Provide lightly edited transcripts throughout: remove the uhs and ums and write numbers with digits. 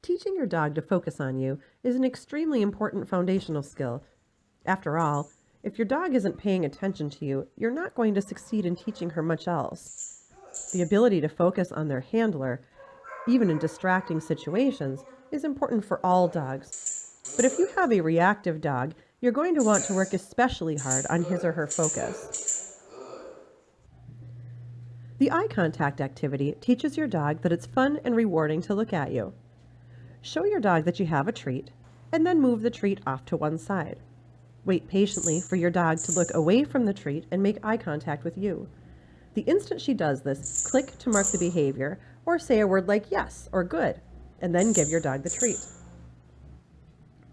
Teaching your dog to focus on you is an extremely important foundational skill. After all, if your dog isn't paying attention to you, you're not going to succeed in teaching her much else. The ability to focus on their handler, even in distracting situations, is important for all dogs. But if you have a reactive dog, you're going to want to work especially hard on his or her focus. The eye contact activity teaches your dog that it's fun and rewarding to look at you. Show your dog that you have a treat, and then move the treat off to one side. Wait patiently for your dog to look away from the treat and make eye contact with you. The instant she does this, click to mark the behavior, or say a word like yes or good, and then give your dog the treat.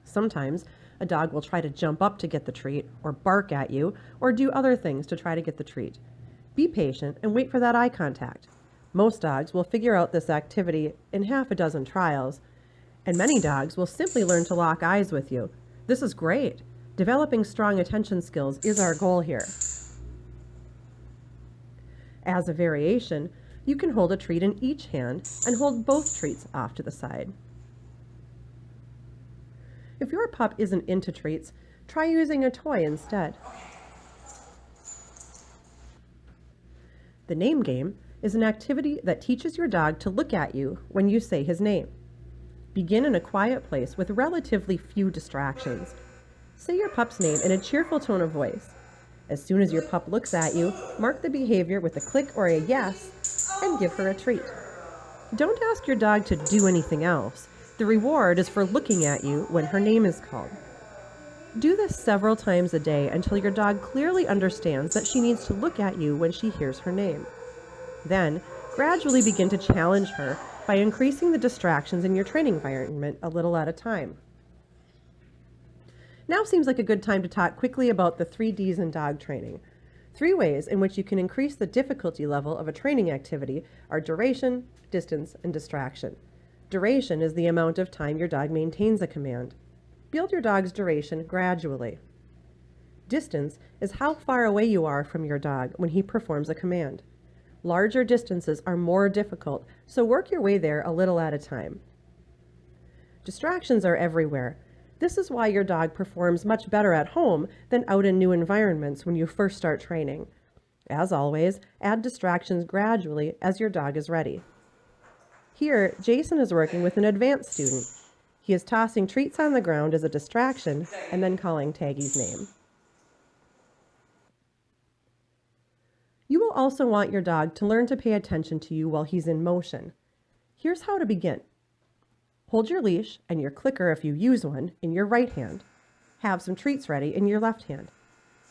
Sometimes, a dog will try to jump up to get the treat, or bark at you, or do other things to try to get the treat. Be patient and wait for that eye contact. Most dogs will figure out this activity in half a dozen trials, and many dogs will simply learn to lock eyes with you. This is great. Developing strong attention skills is our goal here. As a variation, you can hold a treat in each hand and hold both treats off to the side. If your pup isn't into treats, try using a toy instead. The name game is an activity that teaches your dog to look at you when you say his name. Begin in a quiet place with relatively few distractions. Say your pup's name in a cheerful tone of voice. As soon as your pup looks at you, mark the behavior with a click or a yes, and give her a treat. Don't ask your dog to do anything else. The reward is for looking at you when her name is called. Do this several times a day until your dog clearly understands that she needs to look at you when she hears her name. Then, gradually begin to challenge her by increasing the distractions in your training environment a little at a time. Now seems like a good time to talk quickly about the 3 Ds in dog training. 3 ways in which you can increase the difficulty level of a training activity are duration, distance, and distraction. Duration is the amount of time your dog maintains a command. Build your dog's duration gradually. Distance is how far away you are from your dog when he performs a command. Larger distances are more difficult, so work your way there a little at a time. Distractions are everywhere. This is why your dog performs much better at home than out in new environments when you first start training. As always, add distractions gradually as your dog is ready. Here, Jason is working with an advanced student. He is tossing treats on the ground as a distraction and then calling Taggy's name. You will also want your dog to learn to pay attention to you while he's in motion. Here's how to begin. Hold your leash and your clicker, if you use one, in your right hand. Have some treats ready in your left hand.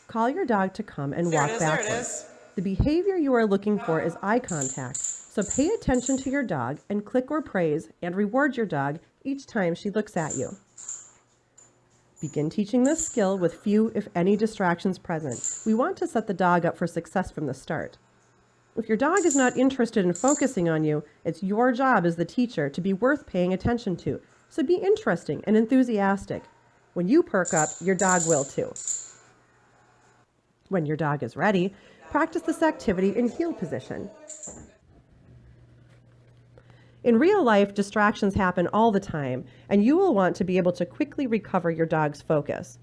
Call your dog to come and walk backwards. The behavior you are looking for is eye contact, so pay attention to your dog and click or praise and reward your dog each time she looks at you. Begin teaching this skill with few, if any, distractions present. We want to set the dog up for success from the start. If your dog is not interested in focusing on you, it's your job as the teacher to be worth paying attention to. So be interesting and enthusiastic. When you perk up, your dog will too. When your dog is ready, practice this activity in heel position. In real life, distractions happen all the time, and you will want to be able to quickly recover your dog's focus.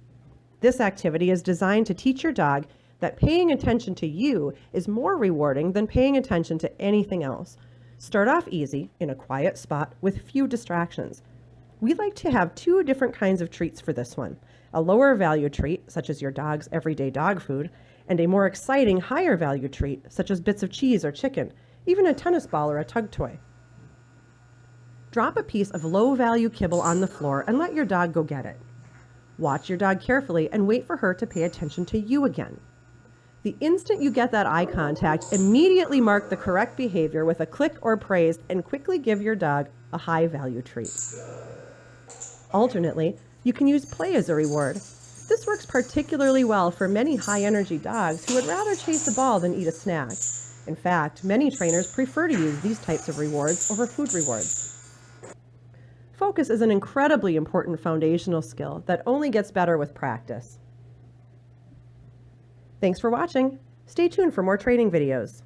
This activity is designed to teach your dog that paying attention to you is more rewarding than paying attention to anything else. Start off easy, in a quiet spot, with few distractions. We like to have 2 different kinds of treats for this one. A lower value treat, such as your dog's everyday dog food, and a more exciting, higher value treat, such as bits of cheese or chicken, even a tennis ball or a tug toy. Drop a piece of low-value kibble on the floor and let your dog go get it. Watch your dog carefully and wait for her to pay attention to you again. The instant you get that eye contact, immediately mark the correct behavior with a click or praise and quickly give your dog a high-value treat. Alternately, you can use play as a reward. This works particularly well for many high-energy dogs who would rather chase a ball than eat a snack. In fact, many trainers prefer to use these types of rewards over food rewards. Focus is an incredibly important foundational skill that only gets better with practice. Thanks for watching. Stay tuned for more training videos.